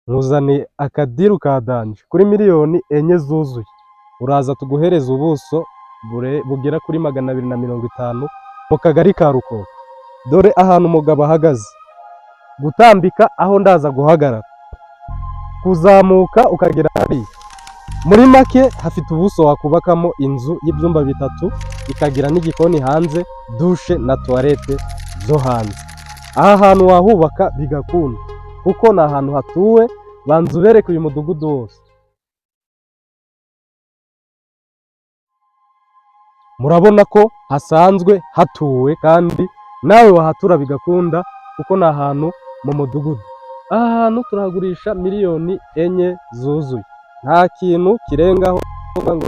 nkuzaniye akadiru ka danje kuri miliyoni 4 zuzuye, uraza tuguhereza ubuso bugera kuri 250 mu kagari ka Rukoko. Dore ahantu umugabo ahagaze, gutambika aho ndaza guhagarara, kuzamuka ukagera hariya. Muri make hafite ubuso wakubakamo inzu y'ibyumba 3, ikagira n'igikoni hanze, dushe na toilette zo hanze. Aha hantu wahubaka bigakunda kuko ni ahantu hatuwe. Banza ubereke uyu mudugudu wose. Murabona ko hasanzwe hatuwe kandi nawe wahatura bigakunda kuko ni ahantu mu mudugudu. Aha hantu turahagurisha miliyoni 4 zuzuye, nta kintu kirengaho ngo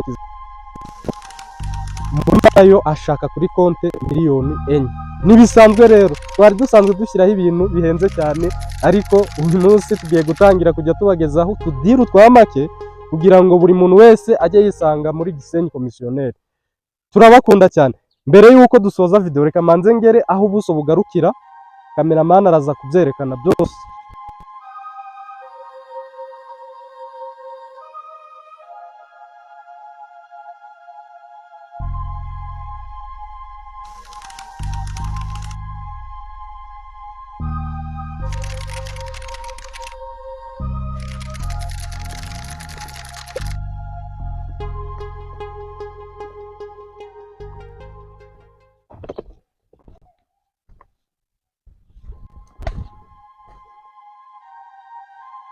nayo ashaka kuri konte miliyoni 4. Nibisanzwe rero, twari dusanzwe dushyiraho ibintu bihenze cyane, ariko uyu munsi tugiye gutangira kujya tubagezaho tudiru twa make kugira ngo buri muntu wese ajye yisanga muri Gisenyi Komisiyoneri. Turabakunda cyane. Mbere yuko dusoza video, reka manze ngere aho ubuso bugarukira, cameraman araza kubyerekana byose.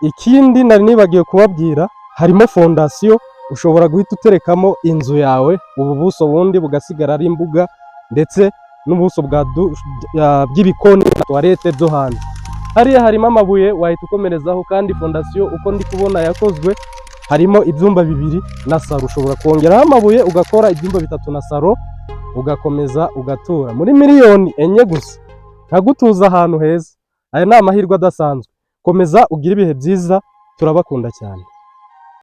Ikindi nari nibagiye kubabwira, harimo fondasiyo ushobora guhita uterekamo inzu yawe, ubu buso bundi bugasigara ari imbuga ndetse n'ubuso bw'ibikoni na toilette byo hanze. Hariya harimo amabuye wahita ukomerezaho, kandi fondasiyo uko ndi kubona yakozwe harimo ibyumba 2 na saro. Ushobora kongeraho amabuye ugakora ibyumba 3 na saro, ugakomeza ugatura muri miliyoni 4 gusa, nkagutuza ahantu heza. Aya ni amahirwe adasanzwe. Komeza ugire ibihe byiza, turabakunda cyane.